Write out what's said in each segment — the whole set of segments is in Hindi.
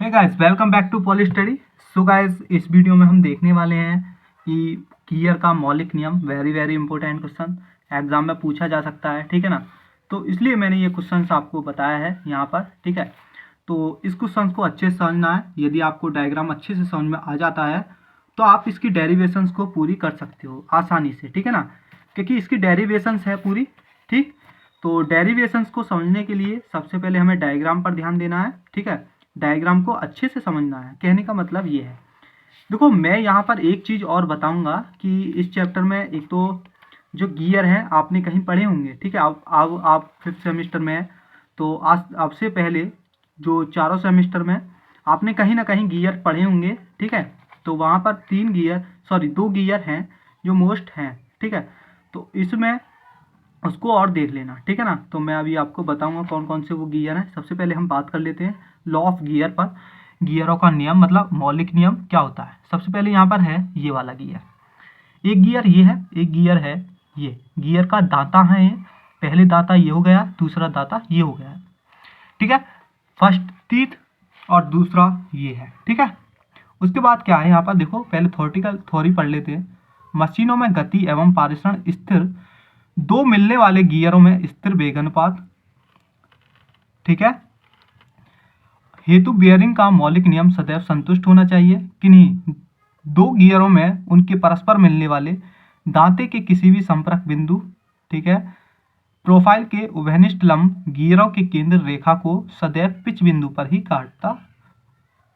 Hey guys, welcome back to Poly Study. So guys, इस वीडियो में हम देखने वाले हैं कि गियर का मौलिक नियम, very very important question, exam में पूछा जा सकता है। ठीक है ना। तो इसलिए मैंने ये क्वेश्चन आपको बताया है यहाँ पर। ठीक है, तो इस क्वेश्चन को अच्छे से समझना है। यदि आपको डायग्राम अच्छे से समझ में आ जाता है तो आप इसकी डेरिवेशंस को पूरी कर सकते हो आसानी से। ठीक है ना, क्योंकि इसकी डेरिवेशंस है पूरी। ठीक, तो डेरिवेशंस को समझने के लिए सबसे पहले हमें डायग्राम पर ध्यान देना है। ठीक है, डायग्राम को अच्छे से समझना है। कहने का मतलब ये है, देखो मैं यहाँ पर एक चीज़ और बताऊंगा कि इस चैप्टर में एक तो जो गियर है आपने कहीं पढ़े होंगे। ठीक है, आप फिफ्थ सेमेस्टर में हैं, तो आज आपसे पहले जो चारों सेमेस्टर में आपने कहीं ना कहीं गियर पढ़े होंगे। ठीक है, तो वहाँ पर दो गियर हैं जो मोस्ट हैं। ठीक है, तो इसमें उसको और देख लेना। ठीक है ना, तो मैं अभी आपको बताऊंगा कौन कौन से वो गियर हैं। सबसे पहले हम बात कर लेते हैं लॉ ऑफ गियर पर। गियरों का नियम मतलब मौलिक नियम क्या होता है। सबसे पहले यहाँ पर है ये वाला गियर। एक गियर ये है, एक गियर है ये। गियर का दांता है ये। पहले दांता ये हो गया, दूसरा दांता ये हो गया। ठीक है, फर्स्ट टीथ और दूसरा ये है। ठीक है, उसके बाद क्या है यहाँ पर देखो, पहले थ्योरी पढ़ लेते हैं। मशीनों में गति एवं पारेषण स्थिर, दो मिलने वाले गियरों में स्थिर वेग अनुपात। ठीक है, हेतु बियरिंग का मौलिक नियम सदैव संतुष्ट होना चाहिए। किन्हीं दो गियरों में उनके परस्पर मिलने वाले दांते के किसी भी संपर्क बिंदु, ठीक है, प्रोफाइल के उभयनिष्ठ लंब गियरों के केंद्र रेखा को सदैव पिच बिंदु पर ही काटता,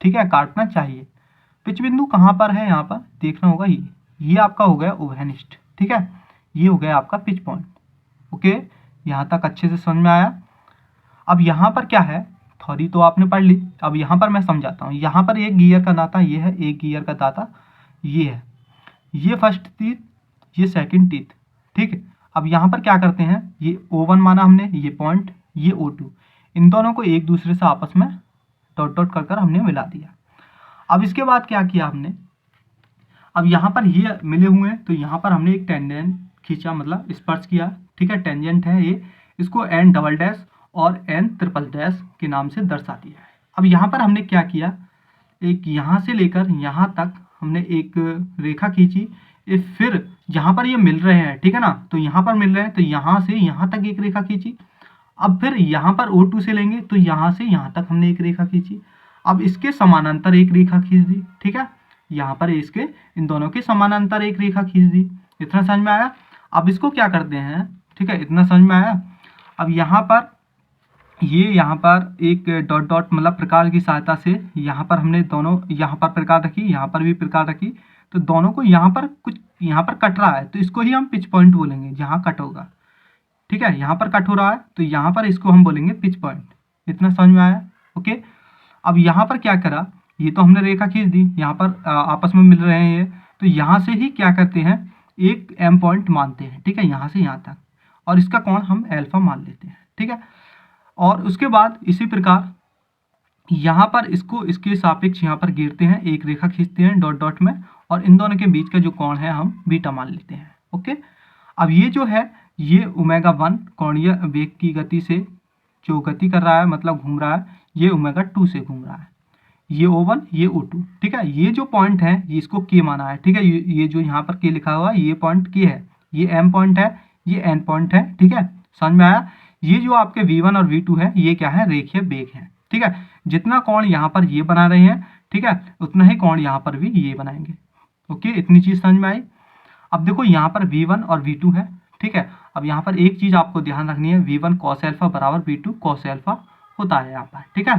ठीक है, काटना चाहिए। पिच बिंदु कहाँ पर है, यहाँ पर देखना होगा। ये आपका हो गया उभयनिष्ठ। ठीक है, ये हो गया आपका पिच पॉइंट। ओके, यहाँ तक अच्छे से समझ में आया। अब यहाँ पर क्या है, थ्योरी तो आपने पढ़ ली। अब यहाँ पर मैं समझाता हूँ। यहाँ पर एक गियर का दाता ये है, एक गियर का दाता ये है। ये फर्स्ट टीथ, ये सेकंड टीथ। ठीक है, अब यहाँ पर क्या करते हैं, ये O1 माना हमने, ये पॉइंट, ये O2, इन दोनों को एक दूसरे से आपस में डॉट डॉट कर हमने मिला दिया। अब इसके बाद क्या किया हमने, अब यहाँ पर ये मिले हुए हैं तो यहाँ पर हमने एक टेंजेंट खींचा, मतलब स्पर्श किया। ठीक है, टेंजेंट है ये, इसको एन डबल डैश और एन ट्रिपल डैश के नाम से दर्शा दिया है। अब यहाँ पर हमने क्या किया, एक यहाँ से लेकर यहाँ तक हमने एक रेखा खींची। फिर यहाँ पर ये मिल रहे हैं, ठीक है ना, तो यहाँ पर मिल रहे हैं तो यहाँ से यहाँ तक एक रेखा खींची। अब फिर यहाँ पर O2 से लेंगे तो यहाँ से यहाँ तक हमने एक रेखा खींची। अब इसके समानांतर एक रेखा खींच दी। ठीक है, यहाँ पर इसके इन दोनों के समानांतर एक रेखा खींच दी। इतना समझ में आया। अब इसको क्या करते हैं, ठीक है, इतना समझ में आया। अब यहाँ पर यहाँ पर एक डॉट डॉट मतलब प्रकार की सहायता से यहाँ पर हमने दोनों, यहाँ पर प्रकार रखी, यहाँ पर भी प्रकार रखी, तो दोनों को यहाँ पर कुछ यहाँ पर कट रहा है तो इसको ही हम पिच पॉइंट बोलेंगे जहाँ कट होगा। ठीक है, यहाँ पर कट हो रहा है तो यहाँ पर इसको हम बोलेंगे पिच पॉइंट। इतना समझ में आया। ओके, अब यहाँ पर क्या करा, ये तो हमने रेखा खींच दी, यहाँ पर आपस में मिल रहे हैं ये, तो यहाँ से ही क्या करते हैं, एक एम पॉइंट मानते हैं। ठीक है, यहाँ से यहाँ तक, और इसका कोण हम एल्फा मान लेते हैं। ठीक है, और उसके बाद इसी प्रकार यहाँ पर इसको इसके सापेक्ष यहाँ पर गिरते हैं, एक रेखा खींचते हैं डॉट डॉट में, और इन दोनों के बीच का जो कोण है हम बीटा मान लेते हैं। ओके, अब ये जो है ये ओमेगा 1 कोणीय वेग की गति से जो गति कर रहा है, मतलब घूम रहा है, ये ओमेगा 2 से घूम रहा है। ये O1, ये O2। ठीक है, ये जो पॉइंट है ये इसको K माना है। ठीक है, ये जो यहाँ पर K लिखा हुआ है ये पॉइंट K है, ये M पॉइंट है, ये N पॉइंट है। ठीक है, समझ में आया। ये जो आपके V1 और V2 है ये क्या है, रेखीय वेग है। ठीक है, जितना कोण यहाँ पर ये बना रहे हैं, ठीक है, उतना ही कोण यहाँ पर भी ये बनाएंगे। ओके, इतनी चीज समझ में आई। अब देखो यहाँ पर V1 और V2 है। ठीक है, अब यहाँ पर एक चीज आपको ध्यान रखनी है, V1 cos अल्फा बराबर V2 cos अल्फा होता है यहाँ पर। ठीक है,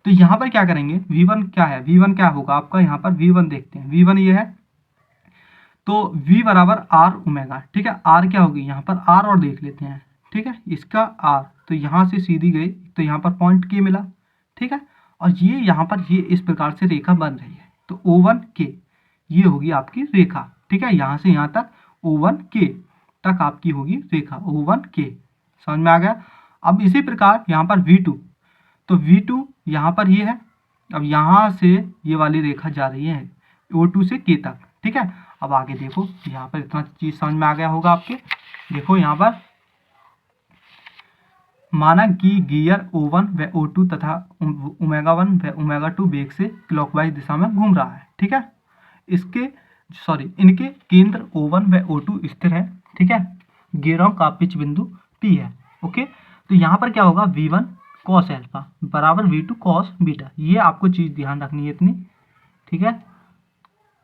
तो यहाँ पर क्या करेंगे, V1 क्या है, V1 क्या होगा आपका, यहाँ पर V1 देखते हैं, V1 ये है, तो V बराबर R ओमेगा। ठीक है, R क्या होगी यहाँ पर, R और देख लेते हैं। ठीक है, इसका R, तो यहाँ से सीधी गई तो यहाँ पर पॉइंट K मिला। ठीक है, और ये यहाँ पर ये इस प्रकार से रेखा बन रही है, तो O1K ये होगी आपकी रेखा। ठीक है, यहाँ से यहाँ तक O1K तक आपकी होगी रेखा, O1K। समझ में आ गया। अब इसी प्रकार यहाँ पर V2, तो V2 यहाँ पर ये है, अब यहाँ से ये वाली रेखा जा रही है O2 से K तक। ठीक है, अब आगे देखो, यहाँ पर इतना चीज समझ में आ गया होगा आपके। देखो यहाँ पर माना कि गियर O1 व O2 तथा ओमेगा 1 व ओमेगा 2 वेग से क्लॉकवाइज दिशा में घूम रहा है, ठीक है। इनके केंद्र O1 व O2 स्थिर है, ठीक है। गियरों का पिच बिंदु P है, ओके। तो यहाँ पर क्या होगा, V1 cos अल्फा बराबर V2 cos बीटा, ये आपको चीज़ ध्यान रखनी है इतनी, ठीक है।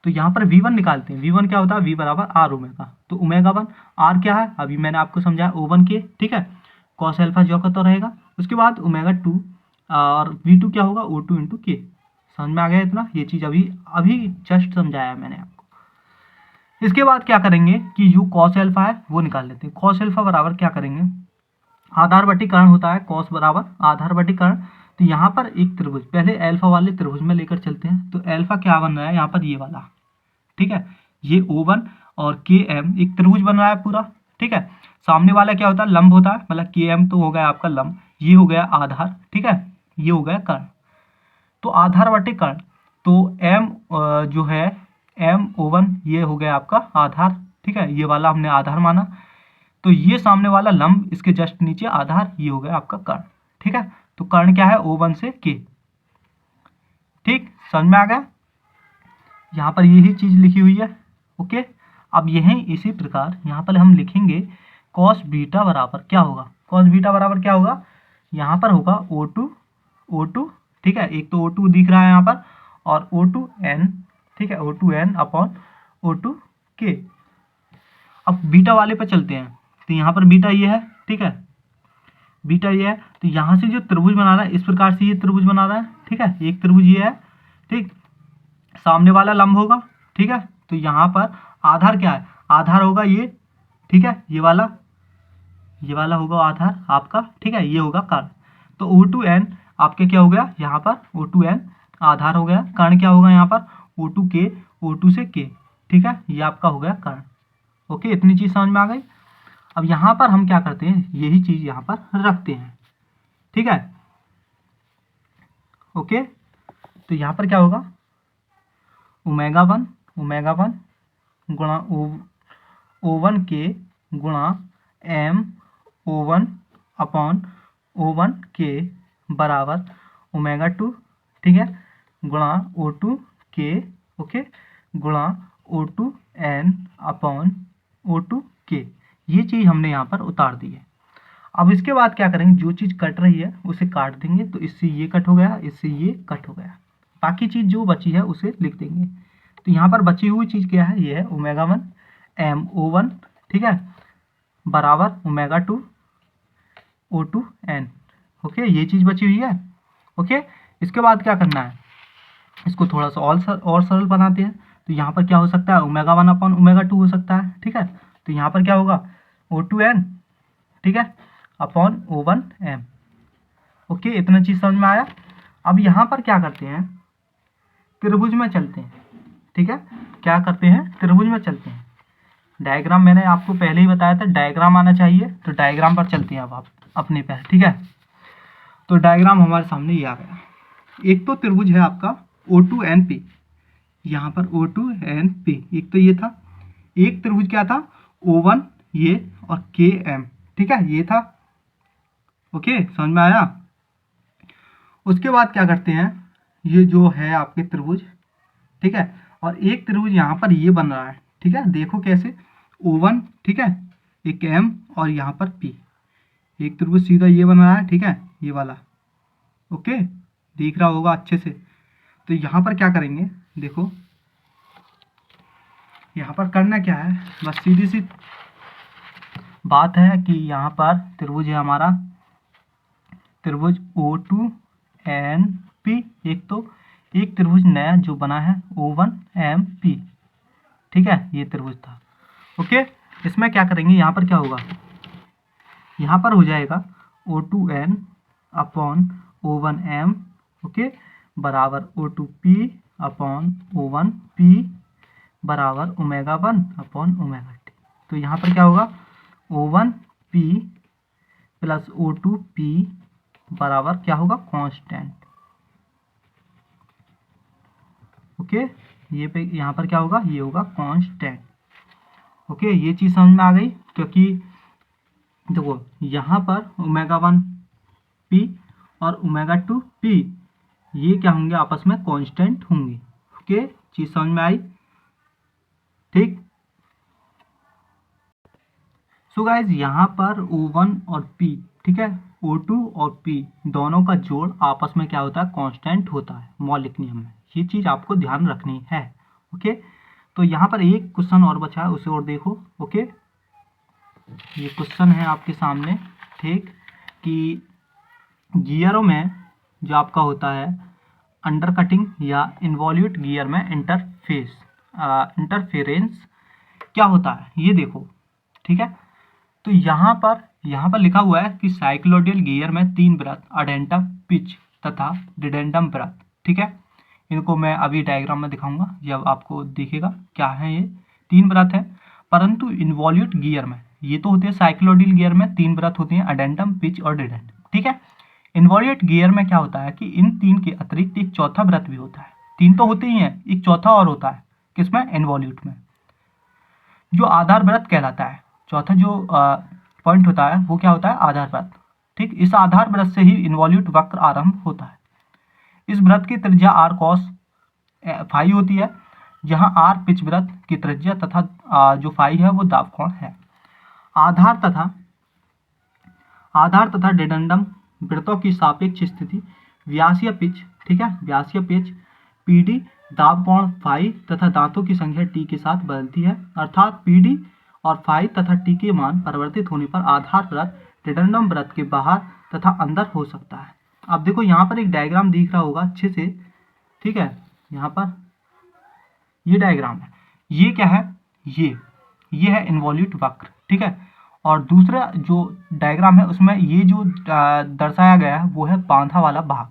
तो यहाँ पर V1 निकालते हैं, V1 क्या होता है, V बराबर R ओमेगा, तो ओमेगा 1 R क्या है, अभी मैंने आपको समझाया O1 के, ठीक है। कॉस अल्फा जो का तो रहेगा, उसके बाद ओमेगा 2 और V2 क्या होगा, O2 इंटू के। समझ में आ गया इतना, ये चीज़ अभी अभी जस्ट समझाया मैंने आपको। इसके बाद क्या करेंगे कि जो कॉस अल्फा है वो निकाल लेते हैं। कॉस अल्फा बराबर क्या करेंगे, आधार बटीकरण होता है, कॉस बराबर आधार बटीकरण। तो यहाँ पर एक त्रिभुज, पहले अल्फा वाले त्रिभुज में लेकर चलते हैं। तो अल्फा क्या बन रहा है यहाँ पर, ये वाला, ठीक है। ये O1 और KM एक त्रिभुज बन रहा है पूरा, ठीक है। सामने वाला क्या होता है, लंब होता है, मतलब KM तो हो गया आपका लंब, ये हो गया आधार, ठीक है, ये हो गया कर्ण। तो आधार बटे कर्ण, तो M जो है MO1 ये हो गया आपका आधार, ठीक है, ये वाला हमने आधार माना। तो ये सामने वाला लंब, इसके जस्ट नीचे आधार, ये हो गया आपका कर्ण, ठीक है। तो कर्ण क्या है, O1 से K, ठीक, समझ में आ गया। यहाँ पर यही चीज़ लिखी हुई है, ओके। अब यही इसी प्रकार यहाँ पर हम लिखेंगे कॉस बीटा बराबर क्या होगा, कॉस बीटा बराबर क्या होगा, यहाँ पर होगा O2, ठीक है, एक तो O2 दिख रहा है यहाँ पर, और O2n, ठीक है, O2n अपॉन O2k। अब बीटा वाले पे चलते हैं, तो यहाँ पर बीटा ये है, ठीक है, बीटा ये है। तो यहाँ से जो त्रिभुज बना रहा है, इस प्रकार से ये त्रिभुज बना रहा है, ठीक है, एक त्रिभुज ये है, ठीक, सामने वाला लंब होगा, ठीक है। तो यहाँ पर आधार क्या है, आधार होगा ये, ठीक है, ये वाला होगा आधार आपका, ठीक है, ये होगा कर्ण। तो O2n आपके क्या हो गया, यहाँ पर O2n आधार हो गया, कर्ण क्या होगा यहाँ पर O2k, O2 से k, ठीक है, ये आपका हो गया कर्ण, ओके। इतनी चीज़ समझ में आ गई। अब यहाँ पर हम क्या करते हैं, यही चीज़ यहाँ पर रखते हैं, ठीक है, ओके। तो यहाँ पर क्या होगा, ओमेगा 1 गुणा O1 के गुणा MO1 अपॉन O1 के बराबर ओमेगा 2, ठीक है, गुणा O2 के, ओके, गुणा O2n अपॉन O2 के। ये चीज़ हमने यहाँ पर उतार दी है। अब इसके बाद क्या करेंगे, जो चीज़ कट रही है उसे काट देंगे, तो इससे ये कट हो गया, इससे ये कट हो गया, बाकी चीज़ जो बची है उसे लिख देंगे। तो यहाँ पर बची हुई चीज़ क्या है, ये है ओमेगा 1 MO1, ठीक है, बराबर ओमेगा 2 O2n, ओके, ये चीज़ बची हुई है, ओके। इसके बाद क्या करना है, इसको थोड़ा सा और सरल बनाते हैं। तो यहाँ पर क्या हो सकता है, ओमेगा 1 अपॉन ओमेगा 2 हो सकता है, ठीक है। तो यहाँ पर क्या होगा O2n, ठीक है, अपॉन O1m, ओके। इतना चीज़ समझ में आया। अब यहाँ पर क्या करते हैं, त्रिभुज में चलते हैं, ठीक है, क्या करते हैं, त्रिभुज में चलते हैं। डायग्राम मैंने आपको पहले ही बताया था, डायग्राम आना चाहिए, तो डायग्राम पर चलते हैं अब आप अपने पर, ठीक है। तो डायग्राम हमारे सामने ये आ गया। एक तो त्रिभुज है आपका O2NP, यहाँ पर O2NP, एक तो ये था, एक त्रिभुज क्या था O1 ये और KM, ठीक है, ये था, ओके, समझ में आया। उसके बाद क्या करते हैं, ये जो है आपके त्रिभुज, ठीक है, और एक त्रिभुज यहाँ पर ये बन रहा है, ठीक है, देखो कैसे, O1, ठीक है, एक M और यहाँ पर P, एक त्रिभुज सीधा ये बन रहा है, ठीक है, ये वाला, ओके, दिख रहा होगा अच्छे से। तो यहाँ पर क्या करेंगे, देखो यहाँ पर करना क्या है, बस सीधी सी बात है कि यहाँ पर त्रिभुज है हमारा, त्रिभुज O2NP, एक त्रिभुज नया जो बना है O1MP, ठीक है, ये त्रिभुज था, ओके। इसमें क्या करेंगे, यहाँ पर क्या होगा, यहाँ पर हो जाएगा O2n अपॉन O1m, ओके, बराबर O2p अपॉन O1p बराबर ओमेगा 1 अपॉन ओमेगा t। तो यहाँ पर क्या होगा, O1p प्लस O2p बराबर क्या होगा, कांस्टेंट, ओके। ये पे यहाँ पर क्या होगा, ये होगा कांस्टेंट, ओके। ये चीज़ समझ में आ गई, क्योंकि देखो यहाँ पर ओमेगा 1 P और ओमेगा 2 P ये क्या होंगे, आपस में कांस्टेंट होंगे। ओके, चीज समझ में आई? ठीक। सो गाइज यहाँ पर O1 और P, ठीक है, O2 और P दोनों का जोड़ आपस में क्या होता है, कांस्टेंट होता है मौलिक नियम में। ये चीज आपको ध्यान रखनी है। ओके, तो यहाँ पर एक क्वेश्चन और बचा है, उसे और देखो। ओके, ये क्वेश्चन है आपके सामने, ठीक, कि गियरों में जो आपका होता है अंडरकटिंग या इन्वॉल्यूट गियर में इंटरफेरेंस क्या होता है, ये देखो। ठीक है, तो यहाँ पर लिखा हुआ है कि साइक्लोडियल गियर में 3 वृत्त, अडेंटम, पिच तथा डिडेंडम वृत्त। ठीक है, इनको मैं अभी डायग्राम में दिखाऊंगा, जब आपको दिखेगा क्या है। ये 3 वृत्त है, परंतु इन्वॉल्यूट गियर में ये तो होते हैं, साइक्लोडियल गियर में 3 वृत्त होते हैं, अडेंटम, पिच और डिडेंडम। ठीक है, इन्वॉल्यूट गियर में क्या होता है कि इन 3 के अतिरिक्त एक चौथा वृत्त भी होता है। 3 तो होते ही हैं, एक चौथा और होता है, किसमें, इन्वॉल्यूट में, जो आधार वृत्त कहलाता है। चौथा जो पॉइंट होता है वो क्या होता है, आधार वृत्त। ठीक, इस आधार वृत्त से ही इन्वॉल्यूट वक्र आरंभ होता है। इस वृत्त की त्रिज्या r cos फाई होती है, जहां r पिच वृत्त की त्रिज्या तथा जो फाई है वो दाब कोण है। आधार तथा डिडेंडम वृत्तों की सापेक्ष स्थिति व्यासीय पिच, ठीक है, व्यासीय पिच PD दाब कोण फाई तथा दांतों की संख्या T के साथ बदलती है, अर्थात PD और फाई तथा T के मान परिवर्तित होने पर आधार वृत्त डिडेंडम वृत्त के बाहर तथा अंदर हो सकता है। अब देखो यहाँ पर एक डायग्राम दिख रहा होगा अच्छे से। ठीक है, यहाँ पर ये डायग्राम है, ये क्या है, ये है इन्वॉल्यूट वक्र। ठीक है, और दूसरा जो डायग्राम है उसमें ये जो दर्शाया गया है वो है बांधा वाला भाग,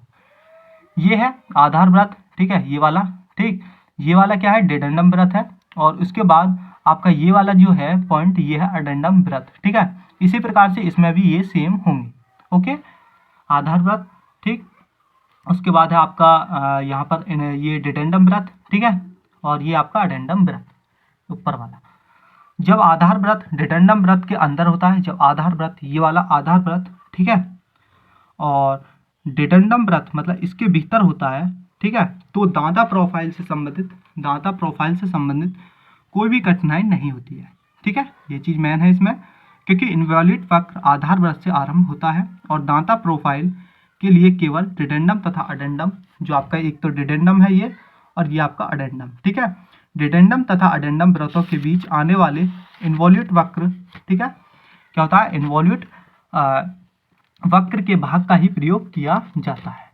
ये है आधार वृत्त। ठीक है, ये वाला, ठीक, ये वाला क्या है, डिडेंडम वृत्त है, और उसके बाद आपका ये वाला जो है पॉइंट, ये है अडेंडम वृत्त। ठीक है, इसी प्रकार से इसमें भी ये सेम होंगे। ओके, आधार वृत्त, ठीक, उसके बाद है आपका यहाँ पर ये डिडेंडम वृत्त। ठीक है, और ये आपका अडेंडम वृत्त ऊपर वाला। जब आधार वृत्त डिडेंडम वृत्त के अंदर होता है, जब आधार वृत्त ये वाला आधार वृत्त, ठीक है, और डिडेंडम वृत्त मतलब इसके भीतर होता है, ठीक है, तो दांता प्रोफाइल से संबंधित कोई भी कठिनाई नहीं होती है। ठीक है, ये चीज मेन है इसमें, क्योंकि इन्वॉल्यूट वक्र आधार वृत्त से आरंभ होता है और दांता प्रोफाइल के लिए केवल डिडेंडम तथा अडेंडम, जो आपका एक तो डिडेंडम है ये, और ये आपका अडेंडम। ठीक है, डिडेंडम तथा अडेंडम वृत्तों के बीच आने वाले इन्वॉल्यूट वक्र, ठीक है, क्या होता है, इन्वॉल्यूट वक्र के भाग का ही प्रयोग किया जाता है।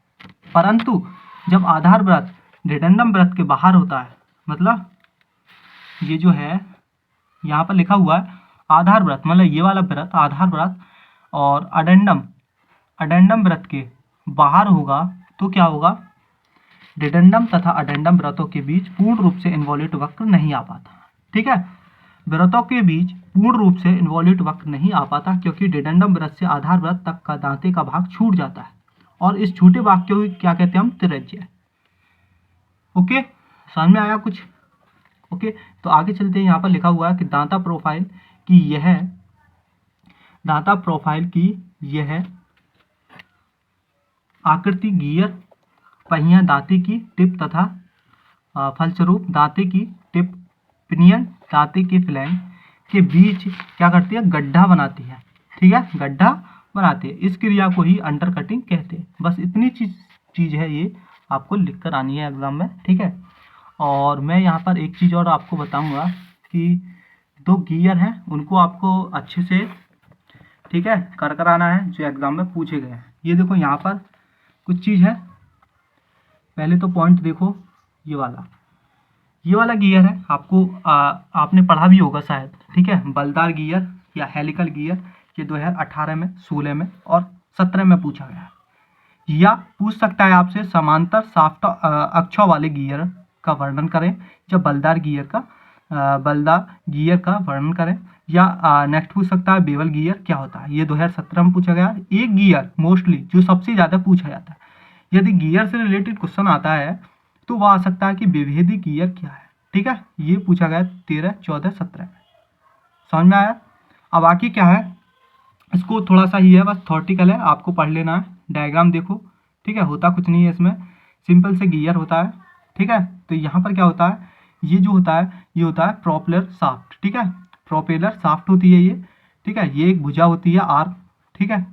परंतु जब आधार वृत्त डिडेंडम वृत्त के बाहर होता है, मतलब ये जो है यहाँ पर लिखा हुआ है आधार वृत्त, मतलब ये वाला वृत्त आधार वृत्त और अडेंडम वृत्त के बाहर होगा, तो क्या होगा, डिडेंडम तथा अडेंडम वृत्तों के बीच पूर्ण रूप से इन्वॉल्यूट वक्र नहीं आ पाता। ठीक है, वृत्तों के बीच पूर्ण रूप से इन्वॉल्यूट वक्र नहीं आ पाता, क्योंकि डिडेंडम वृत्त से आधार वृत्त तक का दांते का भाग छूट जाता है, और इस छूटे भाग को क्या कहते हैं हम, त्रिज्या। ओके, समझ में आया कुछ? ओके, तो आगे चलते हैं। यहाँ पर लिखा हुआ है कि दांता प्रोफाइल की यह आकृति गियर पहिया दांते की टिप तथा फलस्वरूप दांते की टिप पिनियन दांते के फ्लैंक के बीच क्या करती है, गड्ढा बनाती है। ठीक है, गड्ढा बनाती है, इस क्रिया को ही अंडरकटिंग कहते हैं। बस इतनी चीज है, ये आपको लिख कर आनी है एग्जाम में। ठीक है, और मैं यहाँ पर एक चीज़ और आपको बताऊंगा कि 2 गियर हैं, उनको आपको अच्छे से, ठीक है, कर आना है, जो एग्जाम में पूछे गए हैं। ये देखो यहाँ पर कुछ चीज़ है, पहले तो पॉइंट देखो, ये वाला गियर है, आपको आपने पढ़ा भी होगा शायद। ठीक है, बलदार गियर या हेलिकल गियर, ये 2018 में, 16 में और 17 में पूछा गया है। या पूछ सकता है आपसे समांतर शाफ्ट अक्षों वाले गियर का वर्णन करें, या बलदार गियर का वर्णन करें, या नेक्स्ट पूछ सकता है बेवल गियर क्या होता है। ये 2017 में पूछा गया। एक गियर मोस्टली जो सबसे ज़्यादा पूछा जाता है, यदि गियर से रिलेटेड क्वेश्चन आता है तो वह आ सकता है कि विभेदी गियर क्या है। ठीक है, ये पूछा गया 13, 14, 17 में। समझ में आया? अब बाकी क्या है, इसको थोड़ा सा ही है, बस थ्योरेटिकल है, आपको पढ़ लेना है। डायग्राम देखो, ठीक है। होता कुछ नहीं है इसमें, सिंपल से गियर होता है, ठीक है। तो यहाँ पर क्या होता है, ये जो होता है ये होता है प्रोपेलर शाफ्ट, ठीक है। प्रोपेलर शाफ्ट होती है ये, ठीक है। ये एक भुजा होती है आर्म, ठीक है।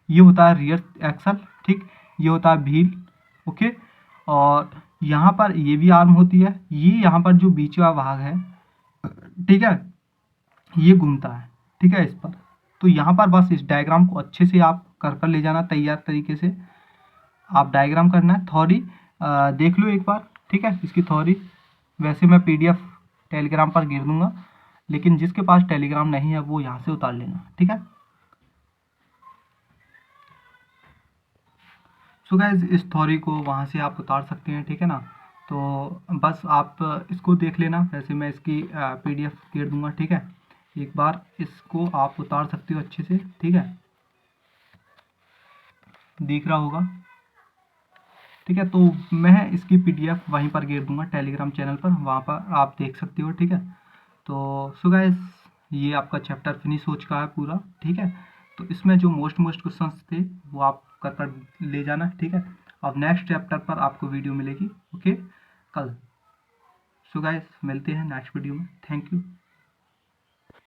ये होता है रियर एक्सल, ठीक। ये होता है व्हील, ओके। और यहाँ पर ये भी आर्म होती है, ये यहाँ पर जो बीच का भाग है, ठीक है, ये घूमता है, ठीक है, इस पर। तो यहाँ पर बस इस डायग्राम को अच्छे से आप कर ले जाना तैयार तरीके से। आप डायग्राम करना है, थ्योरी देख लो एक बार, ठीक है, इसकी थ्योरी। वैसे मैं पीडीएफ टेलीग्राम पर गिर दूंगा, लेकिन जिसके पास टेलीग्राम नहीं है वो यहाँ से उतार लेना, ठीक है। सो गाइस इस थ्योरी को वहाँ से आप उतार सकते हैं, ठीक है ना। तो बस आप इसको देख लेना, वैसे मैं इसकी पीडीएफ गिर दूंगा, ठीक है। एक बार इसको आप उतार सकते हो अच्छे से, ठीक है, दिख रहा होगा, ठीक है। तो मैं इसकी पीडीएफ वहीं पर गिर दूंगा टेलीग्राम चैनल पर, वहाँ पर आप देख सकते हो, ठीक है। तो सो गाइस ये आपका चैप्टर फिनिश हो चुका है पूरा, ठीक है। तो इसमें जो मोस्ट क्वेश्चंस थे वो आप कर ले जाना, ठीक है। अब नेक्स्ट चैप्टर पर आपको वीडियो मिलेगी, ओके, कल। सो गाइस मिलते हैं नेक्स्ट वीडियो में, थैंक यू।